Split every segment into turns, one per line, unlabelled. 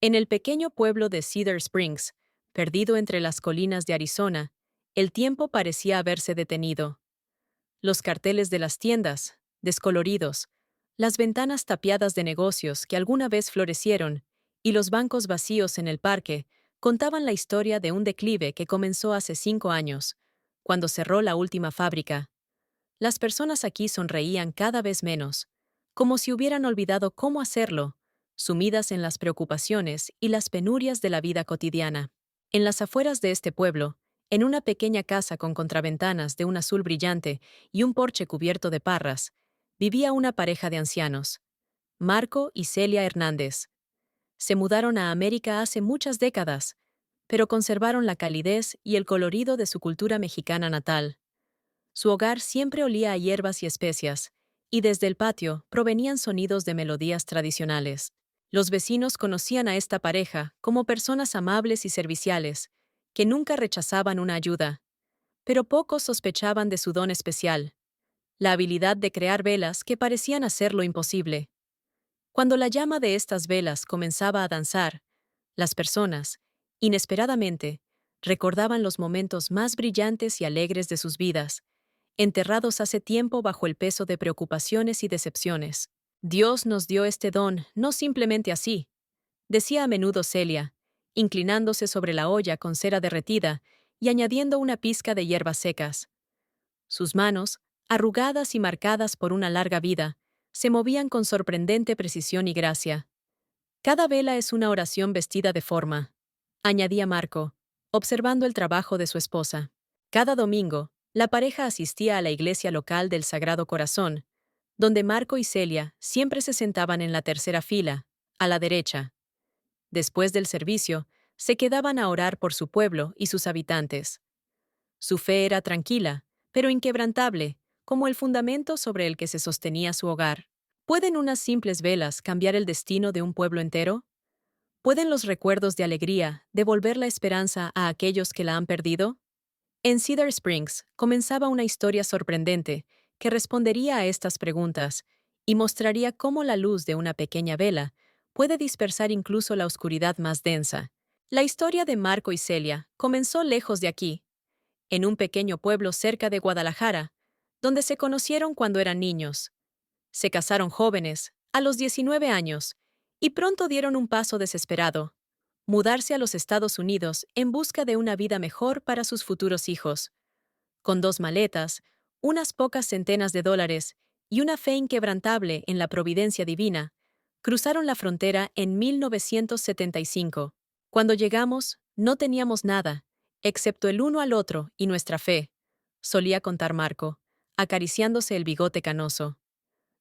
En el pequeño pueblo de Cedar Springs, perdido entre las colinas de Arizona, el tiempo parecía haberse detenido. Los carteles de las tiendas, descoloridos, las ventanas tapiadas de negocios que alguna vez florecieron, y los bancos vacíos en el parque, contaban la historia de un declive que comenzó hace 5 años, cuando cerró la última fábrica. Las personas aquí sonreían cada vez menos, como si hubieran olvidado cómo hacerlo, sumidas en las preocupaciones y las penurias de la vida cotidiana. En las afueras de este pueblo, en una pequeña casa con contraventanas de un azul brillante y un porche cubierto de parras, vivía una pareja de ancianos, Marco y Celia Hernández. Se mudaron a América hace muchas décadas, pero conservaron la calidez y el colorido de su cultura mexicana natal. Su hogar siempre olía a hierbas y especias, y desde el patio provenían sonidos de melodías tradicionales. Los vecinos conocían a esta pareja como personas amables y serviciales, que nunca rechazaban una ayuda, pero pocos sospechaban de su don especial, la habilidad de crear velas que parecían hacer lo imposible. Cuando la llama de estas velas comenzaba a danzar, las personas, inesperadamente, recordaban los momentos más brillantes y alegres de sus vidas, enterrados hace tiempo bajo el peso de preocupaciones y decepciones. Dios nos dio este don no simplemente así, decía a menudo Celia, inclinándose sobre la olla con cera derretida y añadiendo una pizca de hierbas secas. Sus manos, arrugadas y marcadas por una larga vida, se movían con sorprendente precisión y gracia. Cada vela es una oración vestida de forma, añadía Marco, observando el trabajo de su esposa. Cada domingo, la pareja asistía a la iglesia local del Sagrado Corazón, donde Marco y Celia siempre se sentaban en la tercera fila, a la derecha. Después del servicio, se quedaban a orar por su pueblo y sus habitantes. Su fe era tranquila, pero inquebrantable, como el fundamento sobre el que se sostenía su hogar. ¿Pueden unas simples velas cambiar el destino de un pueblo entero? ¿Pueden los recuerdos de alegría devolver la esperanza a aquellos que la han perdido? En Cedar Springs comenzaba una historia sorprendente que respondería a estas preguntas y mostraría cómo la luz de una pequeña vela puede dispersar incluso la oscuridad más densa. La historia de Marco y Celia comenzó lejos de aquí, en un pequeño pueblo cerca de Guadalajara, donde se conocieron cuando eran niños. Se casaron jóvenes, a los 19 años, y pronto dieron un paso desesperado: mudarse a los Estados Unidos en busca de una vida mejor para sus futuros hijos. Con 2 maletas, unas pocas centenas de dólares y una fe inquebrantable en la providencia divina, cruzaron la frontera en 1975. Cuando llegamos, no teníamos nada, excepto el uno al otro y nuestra fe, solía contar Marco, acariciándose el bigote canoso.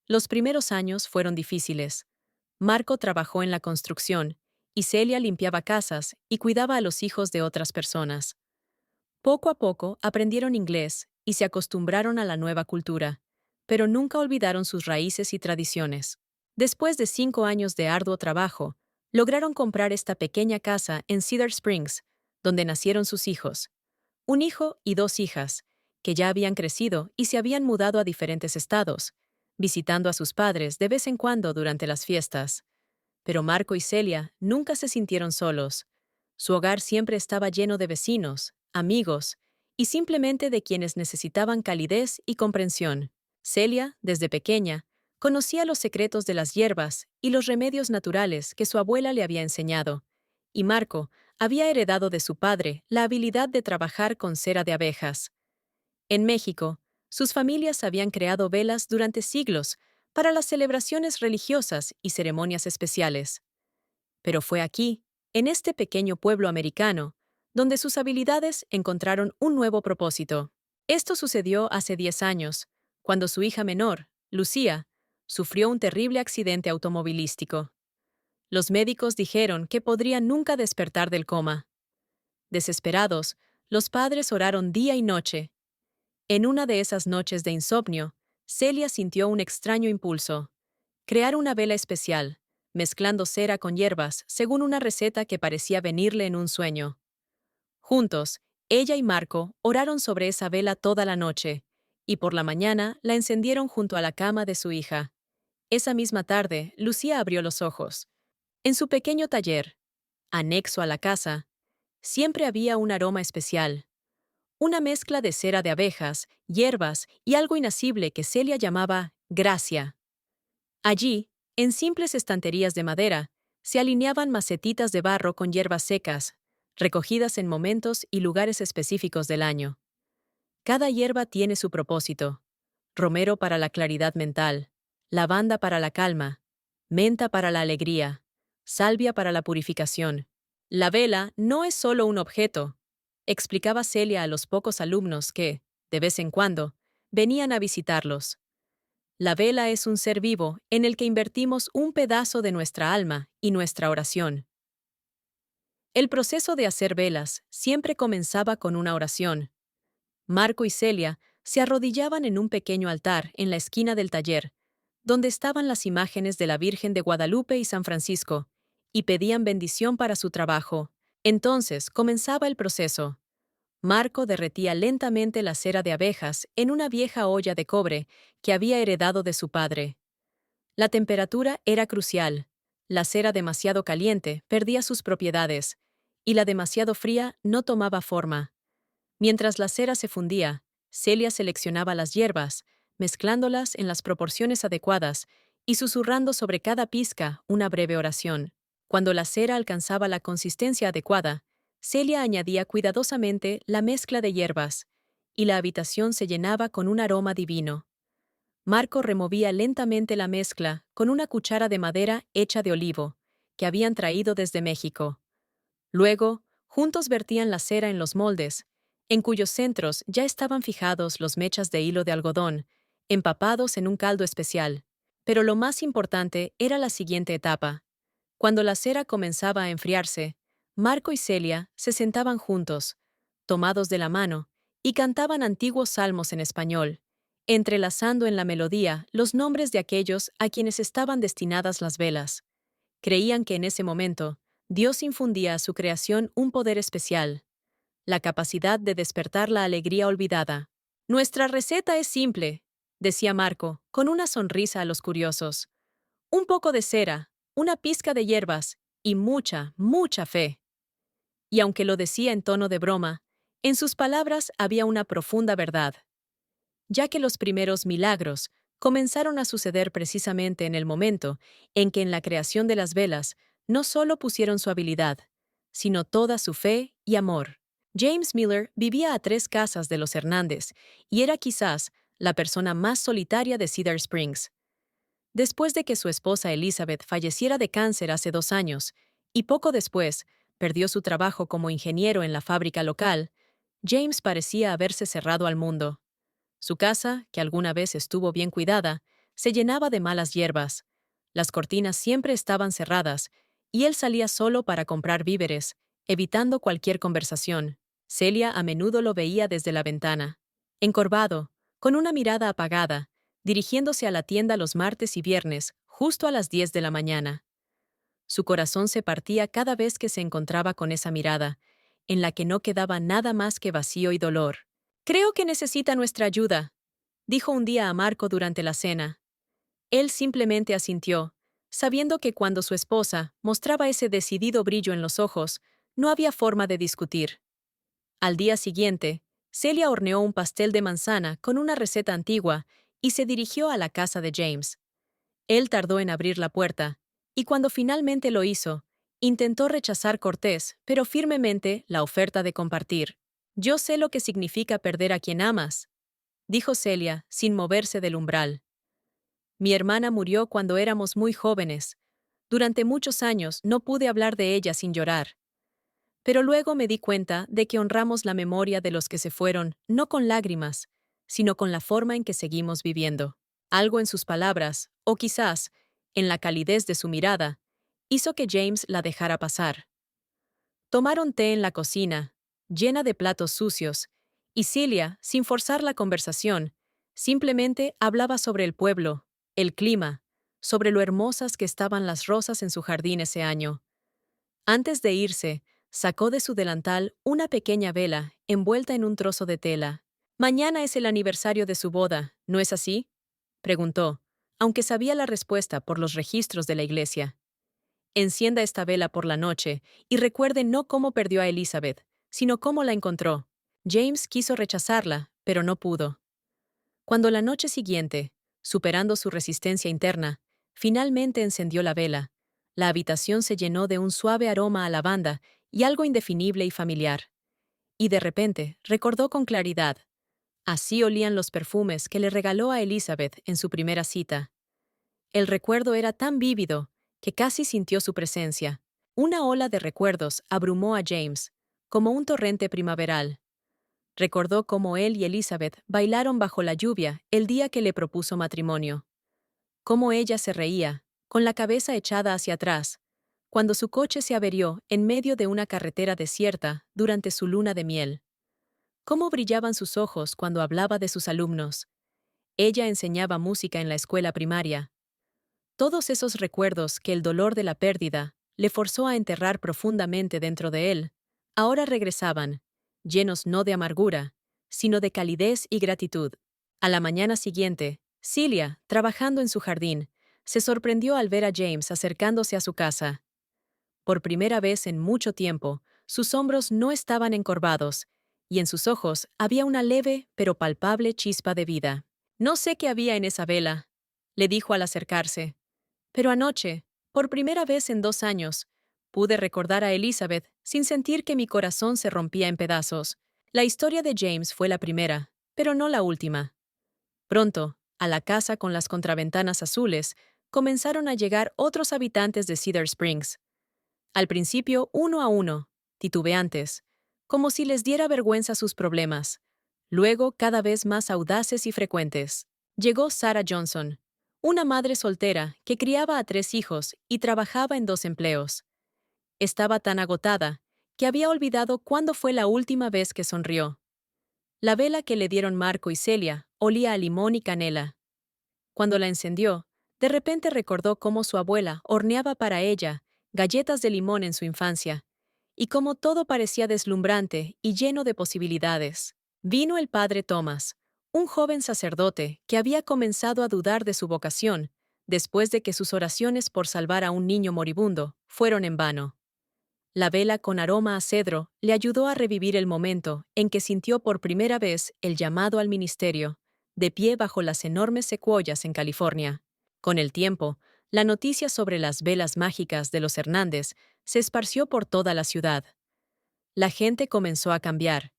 Los primeros años fueron difíciles. Marco trabajó en la construcción, y Celia limpiaba casas y cuidaba a los hijos de otras personas. Poco a poco aprendieron inglés y se acostumbraron a la nueva cultura, pero nunca olvidaron sus raíces y tradiciones. Después de 5 años de arduo trabajo, lograron comprar esta pequeña casa en Cedar Springs, donde nacieron sus hijos, un hijo y 2 hijas, que ya habían crecido y se habían mudado a diferentes estados, visitando a sus padres de vez en cuando durante las fiestas. Pero Marco y Celia nunca se sintieron solos. Su hogar siempre estaba lleno de vecinos, amigos y simplemente de quienes necesitaban calidez y comprensión. Celia, desde pequeña, conocía los secretos de las hierbas y los remedios naturales que su abuela le había enseñado, y Marco había heredado de su padre la habilidad de trabajar con cera de abejas. En México, sus familias habían creado velas durante siglos para las celebraciones religiosas y ceremonias especiales. Pero fue aquí, en este pequeño pueblo americano, donde sus habilidades encontraron un nuevo propósito. Esto sucedió hace 10 años, cuando su hija menor, Lucía, sufrió un terrible accidente automovilístico. Los médicos dijeron que podría nunca despertar del coma. Desesperados, los padres oraron día y noche. En una de esas noches de insomnio, Celia sintió un extraño impulso: crear una vela especial, mezclando cera con hierbas según una receta que parecía venirle en un sueño. Juntos, ella y Marco oraron sobre esa vela toda la noche, y por la mañana la encendieron junto a la cama de su hija. Esa misma tarde, Lucía abrió los ojos. En su pequeño taller, anexo a la casa, siempre había un aroma especial, una mezcla de cera de abejas, hierbas y algo inasible que Celia llamaba gracia. Allí, en simples estanterías de madera, se alineaban macetitas de barro con hierbas secas, recogidas en momentos y lugares específicos del año. Cada hierba tiene su propósito. Romero para la claridad mental, lavanda para la calma, menta para la alegría, salvia para la purificación. La vela no es solo un objeto, explicaba Celia a los pocos alumnos que, de vez en cuando, venían a visitarlos. La vela es un ser vivo en el que invertimos un pedazo de nuestra alma y nuestra oración. El proceso de hacer velas siempre comenzaba con una oración. Marco y Celia se arrodillaban en un pequeño altar en la esquina del taller, donde estaban las imágenes de la Virgen de Guadalupe y San Francisco, y pedían bendición para su trabajo. Entonces comenzaba el proceso. Marco derretía lentamente la cera de abejas en una vieja olla de cobre que había heredado de su padre. La temperatura era crucial. La cera demasiado caliente perdía sus propiedades, y la demasiado fría no tomaba forma. Mientras la cera se fundía, Celia seleccionaba las hierbas, mezclándolas en las proporciones adecuadas y susurrando sobre cada pizca una breve oración. Cuando la cera alcanzaba la consistencia adecuada, Celia añadía cuidadosamente la mezcla de hierbas, y la habitación se llenaba con un aroma divino. Marco removía lentamente la mezcla con una cuchara de madera hecha de olivo, que habían traído desde México. Luego, juntos vertían la cera en los moldes, en cuyos centros ya estaban fijados los mechas de hilo de algodón, empapados en un caldo especial. Pero lo más importante era la siguiente etapa. Cuando la cera comenzaba a enfriarse, Marco y Celia se sentaban juntos, tomados de la mano, y cantaban antiguos salmos en español, entrelazando en la melodía los nombres de aquellos a quienes estaban destinadas las velas. Creían que en ese momento, Dios infundía a su creación un poder especial, la capacidad de despertar la alegría olvidada. Nuestra receta es simple, decía Marco, con una sonrisa a los curiosos. Un poco de cera, una pizca de hierbas y mucha, mucha fe. Y aunque lo decía en tono de broma, en sus palabras había una profunda verdad, ya que los primeros milagros comenzaron a suceder precisamente en el momento en que en la creación de las velas no solo pusieron su habilidad, sino toda su fe y amor. James Miller vivía a 3 casas de los Hernández y era quizás la persona más solitaria de Cedar Springs. Después de que su esposa Elizabeth falleciera de cáncer hace 2 años, y poco después perdió su trabajo como ingeniero en la fábrica local, James parecía haberse cerrado al mundo. Su casa, que alguna vez estuvo bien cuidada, se llenaba de malas hierbas. Las cortinas siempre estaban cerradas, y él salía solo para comprar víveres, evitando cualquier conversación. Celia a menudo lo veía desde la ventana, encorvado, con una mirada apagada, dirigiéndose a la tienda los martes y viernes, justo a las 10 de la mañana. Su corazón se partía cada vez que se encontraba con esa mirada, en la que no quedaba nada más que vacío y dolor. Creo que necesita nuestra ayuda, dijo un día a Marco durante la cena. Él simplemente asintió, sabiendo que cuando su esposa mostraba ese decidido brillo en los ojos, no había forma de discutir. Al día siguiente, Celia horneó un pastel de manzana con una receta antigua y se dirigió a la casa de James. Él tardó en abrir la puerta, y cuando finalmente lo hizo, intentó rechazar cortés, pero firmemente, la oferta de compartir. «Yo sé lo que significa perder a quien amas», dijo Celia, sin moverse del umbral. «Mi hermana murió cuando éramos muy jóvenes. Durante muchos años no pude hablar de ella sin llorar. Pero luego me di cuenta de que honramos la memoria de los que se fueron, no con lágrimas, sino con la forma en que seguimos viviendo». Algo en sus palabras, o quizás, en la calidez de su mirada, hizo que James la dejara pasar. Tomaron té en la cocina, llena de platos sucios, y Celia, sin forzar la conversación, simplemente hablaba sobre el pueblo, el clima, sobre lo hermosas que estaban las rosas en su jardín ese año. Antes de irse, sacó de su delantal una pequeña vela envuelta en un trozo de tela. «Mañana es el aniversario de su boda, ¿no es así?», preguntó, aunque sabía la respuesta por los registros de la iglesia. Encienda esta vela por la noche y recuerde no cómo perdió a Elizabeth, sino cómo la encontró. James quiso rechazarla, pero no pudo. Cuando la noche siguiente, superando su resistencia interna, finalmente encendió la vela, la habitación se llenó de un suave aroma a lavanda y algo indefinible y familiar. Y de repente recordó con claridad. Así olían los perfumes que le regaló a Elizabeth en su primera cita. El recuerdo era tan vívido que casi sintió su presencia. Una ola de recuerdos abrumó a James, como un torrente primaveral. Recordó cómo él y Elizabeth bailaron bajo la lluvia el día que le propuso matrimonio. Cómo ella se reía, con la cabeza echada hacia atrás, cuando su coche se averió en medio de una carretera desierta durante su luna de miel. Cómo brillaban sus ojos cuando hablaba de sus alumnos. Ella enseñaba música en la escuela primaria. Todos esos recuerdos que el dolor de la pérdida le forzó a enterrar profundamente dentro de él, ahora regresaban, llenos no de amargura, sino de calidez y gratitud. A la mañana siguiente, Celia, trabajando en su jardín, se sorprendió al ver a James acercándose a su casa. Por primera vez en mucho tiempo, sus hombros no estaban encorvados, y en sus ojos había una leve pero palpable chispa de vida. No sé qué había en esa vela, le dijo al acercarse. Pero anoche, por primera vez en 2 años, pude recordar a Elizabeth sin sentir que mi corazón se rompía en pedazos. La historia de James fue la primera, pero no la última. Pronto, a la casa con las contraventanas azules, comenzaron a llegar otros habitantes de Cedar Springs. Al principio, uno a uno, titubeantes, como si les diera vergüenza sus problemas. Luego, cada vez más audaces y frecuentes. Llegó Sarah Johnson, una madre soltera que criaba a 3 hijos y trabajaba en 2 empleos. Estaba tan agotada que había olvidado cuándo fue la última vez que sonrió. La vela que le dieron Marco y Celia olía a limón y canela. Cuando la encendió, de repente recordó cómo su abuela horneaba para ella galletas de limón en su infancia, y cómo todo parecía deslumbrante y lleno de posibilidades. Vino el padre Thomas, un joven sacerdote que había comenzado a dudar de su vocación, después de que sus oraciones por salvar a un niño moribundo fueron en vano. La vela con aroma a cedro le ayudó a revivir el momento en que sintió por primera vez el llamado al ministerio, de pie bajo las enormes secuoyas en California. Con el tiempo, la noticia sobre las velas mágicas de los Hernández se esparció por toda la ciudad. La gente comenzó a cambiar,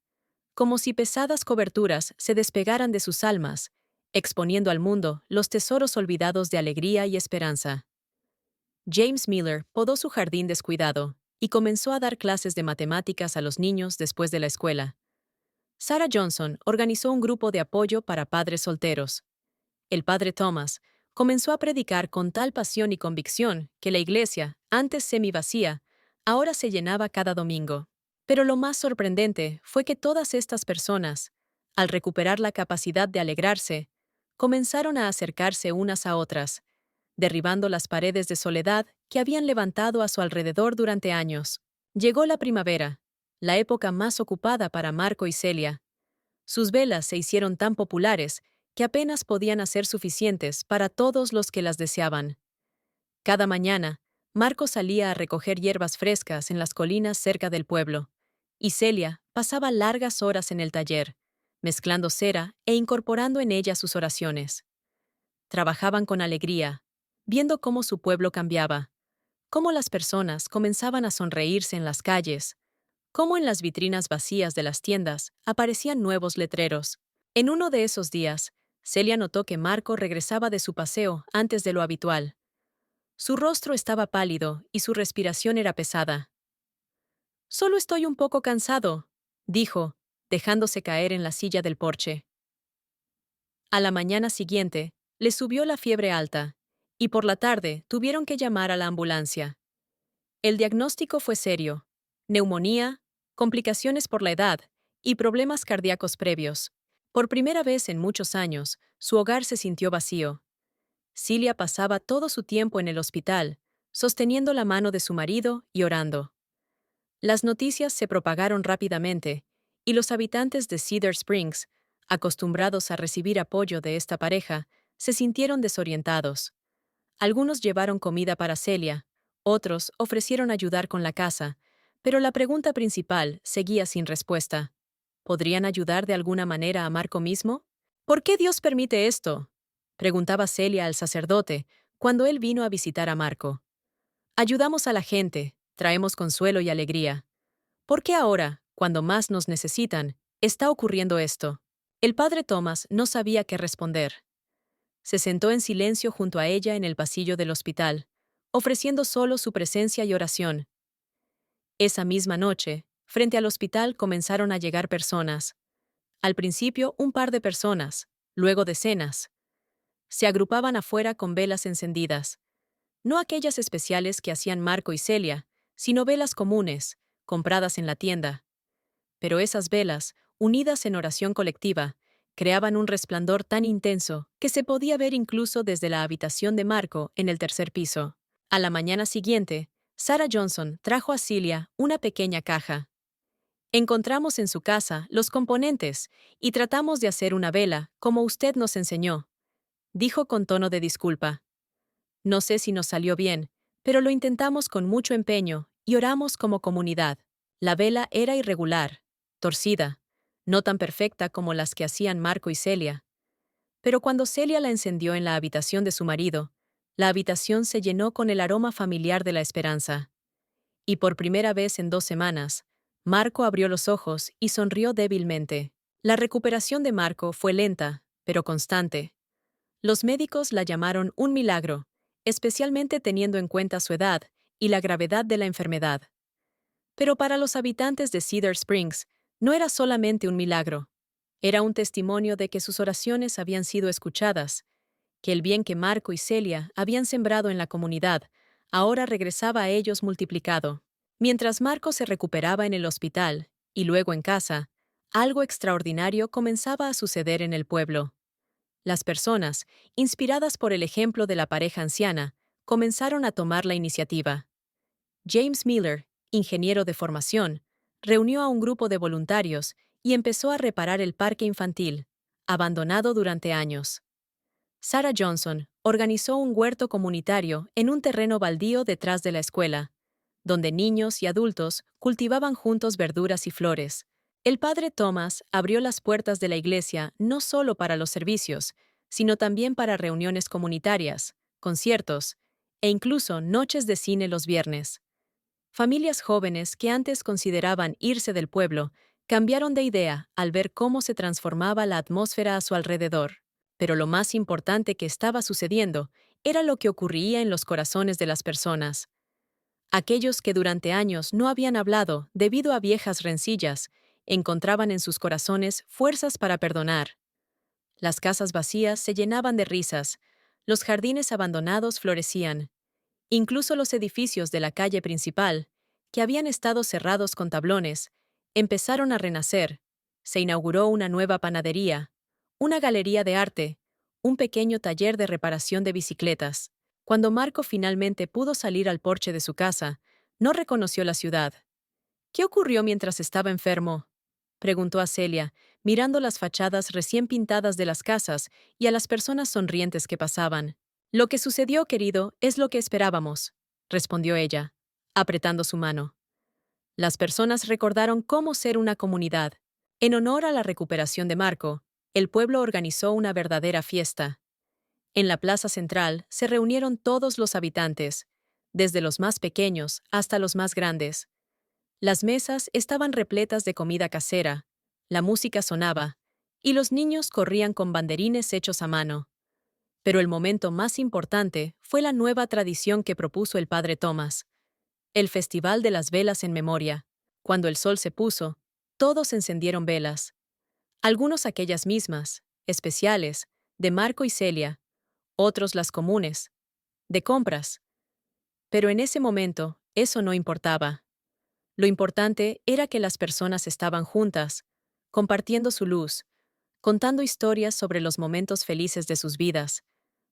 como si pesadas coberturas se despegaran de sus almas, exponiendo al mundo los tesoros olvidados de alegría y esperanza. James Miller podó su jardín descuidado y comenzó a dar clases de matemáticas a los niños después de la escuela. Sarah Johnson organizó un grupo de apoyo para padres solteros. El padre Thomas comenzó a predicar con tal pasión y convicción que la iglesia, antes semivacía, ahora se llenaba cada domingo. Pero lo más sorprendente fue que todas estas personas, al recuperar la capacidad de alegrarse, comenzaron a acercarse unas a otras, derribando las paredes de soledad que habían levantado a su alrededor durante años. Llegó la primavera, la época más ocupada para Marco y Celia. Sus velas se hicieron tan populares que apenas podían hacer suficientes para todos los que las deseaban. Cada mañana, Marco salía a recoger hierbas frescas en las colinas cerca del pueblo, y Celia pasaba largas horas en el taller, mezclando cera e incorporando en ella sus oraciones. Trabajaban con alegría, viendo cómo su pueblo cambiaba, cómo las personas comenzaban a sonreírse en las calles, cómo en las vitrinas vacías de las tiendas aparecían nuevos letreros. En uno de esos días, Celia notó que Marco regresaba de su paseo antes de lo habitual. Su rostro estaba pálido y su respiración era pesada. «Solo estoy un poco cansado», dijo, dejándose caer en la silla del porche. A la mañana siguiente, le subió la fiebre alta, y por la tarde tuvieron que llamar a la ambulancia. El diagnóstico fue serio: neumonía, complicaciones por la edad y problemas cardíacos previos. Por primera vez en muchos años, su hogar se sintió vacío. Celia pasaba todo su tiempo en el hospital, sosteniendo la mano de su marido y orando. Las noticias se propagaron rápidamente, y los habitantes de Cedar Springs, acostumbrados a recibir apoyo de esta pareja, se sintieron desorientados. Algunos llevaron comida para Celia, Otros ofrecieron ayudar con la casa, pero la pregunta principal seguía sin respuesta. ¿Podrían ayudar de alguna manera a Marco mismo? ¿Por qué Dios permite esto?, preguntaba Celia al sacerdote cuando él vino a visitar a Marco. Ayudamos a la gente, traemos consuelo y alegría. ¿Por qué ahora, cuando más nos necesitan, está ocurriendo esto? El padre Thomas no sabía qué responder. Se sentó en silencio junto a ella en el pasillo del hospital, ofreciendo solo su presencia y oración. Esa misma noche, frente al hospital comenzaron a llegar personas. Al principio, un par de personas, luego decenas. Se agrupaban afuera con velas encendidas. No aquellas especiales que hacían Marco y Celia, sino velas comunes, compradas en la tienda. Pero esas velas, unidas en oración colectiva, creaban un resplandor tan intenso que se podía ver incluso desde la habitación de Marco en el tercer piso. A la mañana siguiente, Sarah Johnson trajo a Celia una pequeña caja. Encontramos en su casa los componentes y tratamos de hacer una vela, como usted nos enseñó, dijo con tono de disculpa. No sé si nos salió bien, pero lo intentamos con mucho empeño y oramos como comunidad. La vela era irregular, torcida, no tan perfecta como las que hacían Marco y Celia. Pero cuando Celia la encendió en la habitación de su marido, la habitación se llenó con el aroma familiar de la esperanza. Y por primera vez en 2 semanas, Marco abrió los ojos y sonrió débilmente. La recuperación de Marco fue lenta, pero constante. Los médicos la llamaron un milagro, especialmente teniendo en cuenta su edad y la gravedad de la enfermedad. Pero para los habitantes de Cedar Springs, no era solamente un milagro. Era un testimonio de que sus oraciones habían sido escuchadas, que el bien que Marco y Celia habían sembrado en la comunidad ahora regresaba a ellos multiplicado. Mientras Marco se recuperaba en el hospital y luego en casa, algo extraordinario comenzaba a suceder en el pueblo. Las personas, inspiradas por el ejemplo de la pareja anciana, comenzaron a tomar la iniciativa. James Miller, ingeniero de formación, reunió a un grupo de voluntarios y empezó a reparar el parque infantil, abandonado durante años. Sarah Johnson organizó un huerto comunitario en un terreno baldío detrás de la escuela, donde niños y adultos cultivaban juntos verduras y flores. El padre Thomas abrió las puertas de la iglesia no solo para los servicios, sino también para reuniones comunitarias, conciertos e incluso noches de cine los viernes. Familias jóvenes que antes consideraban irse del pueblo cambiaron de idea al ver cómo se transformaba la atmósfera a su alrededor. Pero lo más importante que estaba sucediendo era lo que ocurría en los corazones de las personas. Aquellos que durante años no habían hablado debido a viejas rencillas, encontraban en sus corazones fuerzas para perdonar. Las casas vacías se llenaban de risas, los jardines abandonados florecían. Incluso los edificios de la calle principal, que habían estado cerrados con tablones, empezaron a renacer. Se inauguró una nueva panadería, una galería de arte, un pequeño taller de reparación de bicicletas. Cuando Marco finalmente pudo salir al porche de su casa, no reconoció la ciudad. ¿Qué ocurrió mientras estaba enfermo?, preguntó a Celia, mirando las fachadas recién pintadas de las casas y a las personas sonrientes que pasaban. Lo que sucedió, querido, es lo que esperábamos, respondió ella, apretando su mano. Las personas recordaron cómo ser una comunidad. En honor a la recuperación de Marco, el pueblo organizó una verdadera fiesta. En la plaza central se reunieron todos los habitantes, desde los más pequeños hasta los más grandes. Las mesas estaban repletas de comida casera, la música sonaba, y los niños corrían con banderines hechos a mano. Pero el momento más importante fue la nueva tradición que propuso el padre Thomas, el Festival de las Velas en Memoria. Cuando el sol se puso, todos encendieron velas. Algunos aquellas mismas, especiales, de Marco y Celia, otros las comunes, de compras. Pero en ese momento, eso no importaba. Lo importante era que las personas estaban juntas, compartiendo su luz, contando historias sobre los momentos felices de sus vidas,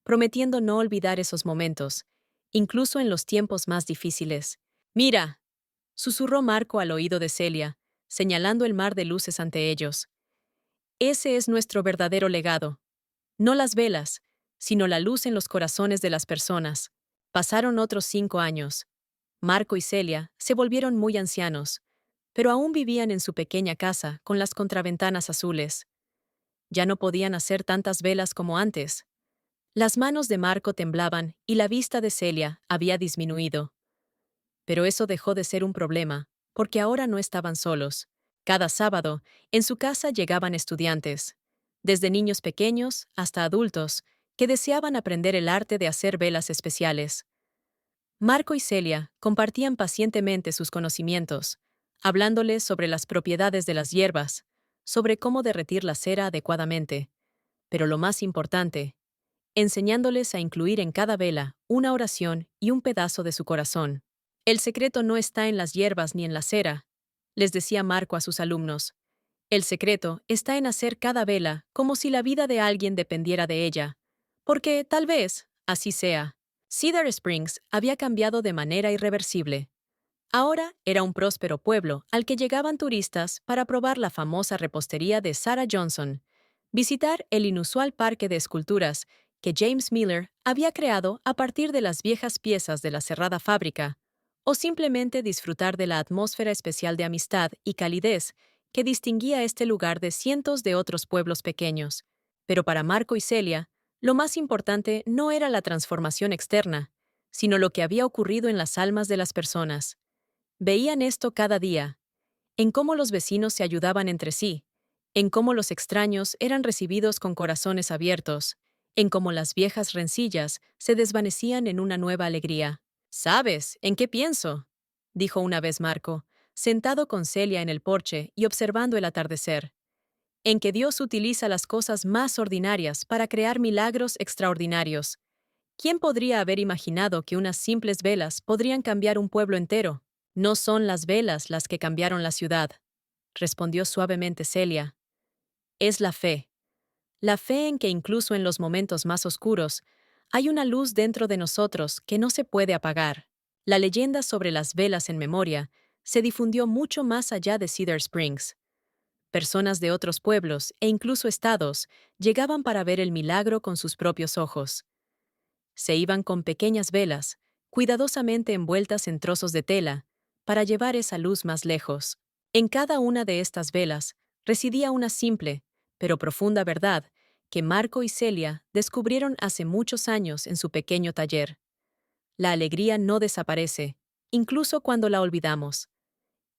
prometiendo no olvidar esos momentos, incluso en los tiempos más difíciles. «Mira», susurró Marco al oído de Celia, señalando el mar de luces ante ellos. «Ese es nuestro verdadero legado. No las velas, sino la luz en los corazones de las personas». Pasaron otros 5 años, Marco y Celia se volvieron muy ancianos, pero aún vivían en su pequeña casa con las contraventanas azules. Ya no podían hacer tantas velas como antes. Las manos de Marco temblaban y la vista de Celia había disminuido. Pero eso dejó de ser un problema, porque ahora no estaban solos. Cada sábado, en su casa llegaban estudiantes, desde niños pequeños hasta adultos, que deseaban aprender el arte de hacer velas especiales. Marco y Celia compartían pacientemente sus conocimientos, hablándoles sobre las propiedades de las hierbas, sobre cómo derretir la cera adecuadamente, pero lo más importante, enseñándoles a incluir en cada vela una oración y un pedazo de su corazón. El secreto no está en las hierbas ni en la cera, les decía Marco a sus alumnos. El secreto está en hacer cada vela como si la vida de alguien dependiera de ella. Porque, tal vez, así sea. Cedar Springs había cambiado de manera irreversible. Ahora era un próspero pueblo al que llegaban turistas para probar la famosa repostería de Sarah Johnson, visitar el inusual parque de esculturas que James Miller había creado a partir de las viejas piezas de la cerrada fábrica, o simplemente disfrutar de la atmósfera especial de amistad y calidez que distinguía este lugar de cientos de otros pueblos pequeños. Pero para Marco y Celia, lo más importante no era la transformación externa, sino lo que había ocurrido en las almas de las personas. Veían esto cada día, en cómo los vecinos se ayudaban entre sí, en cómo los extraños eran recibidos con corazones abiertos, en cómo las viejas rencillas se desvanecían en una nueva alegría. ¿Sabes en qué pienso?, dijo una vez Marco, sentado con Celia en el porche y observando el atardecer. En que Dios utiliza las cosas más ordinarias para crear milagros extraordinarios. ¿Quién podría haber imaginado que unas simples velas podrían cambiar un pueblo entero? No son las velas las que cambiaron la ciudad, respondió suavemente Celia. Es la fe. La fe en que incluso en los momentos más oscuros, hay una luz dentro de nosotros que no se puede apagar. La leyenda sobre las velas en memoria se difundió mucho más allá de Cedar Springs. Personas de otros pueblos e incluso estados llegaban para ver el milagro con sus propios ojos. Se iban con pequeñas velas, cuidadosamente envueltas en trozos de tela, para llevar esa luz más lejos. En cada una de estas velas residía una simple, pero profunda verdad que Marco y Celia descubrieron hace muchos años en su pequeño taller. La alegría no desaparece, incluso cuando la olvidamos.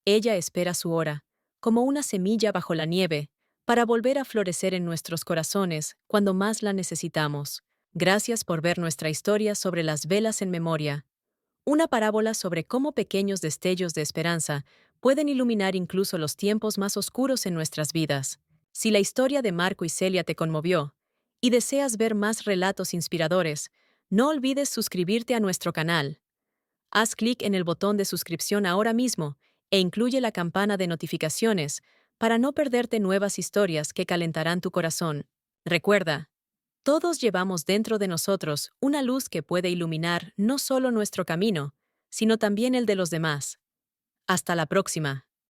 Ella espera su hora, como una semilla bajo la nieve, para volver a florecer en nuestros corazones cuando más la necesitamos. Gracias por ver nuestra historia sobre las velas en memoria, una parábola sobre cómo pequeños destellos de esperanza pueden iluminar incluso los tiempos más oscuros en nuestras vidas. Si la historia de Marco y Celia te conmovió y deseas ver más relatos inspiradores, no olvides suscribirte a nuestro canal. Haz clic en el botón de suscripción ahora mismo e incluye la campana de notificaciones para no perderte nuevas historias que calentarán tu corazón. Recuerda, todos llevamos dentro de nosotros una luz que puede iluminar no solo nuestro camino, sino también el de los demás. Hasta la próxima.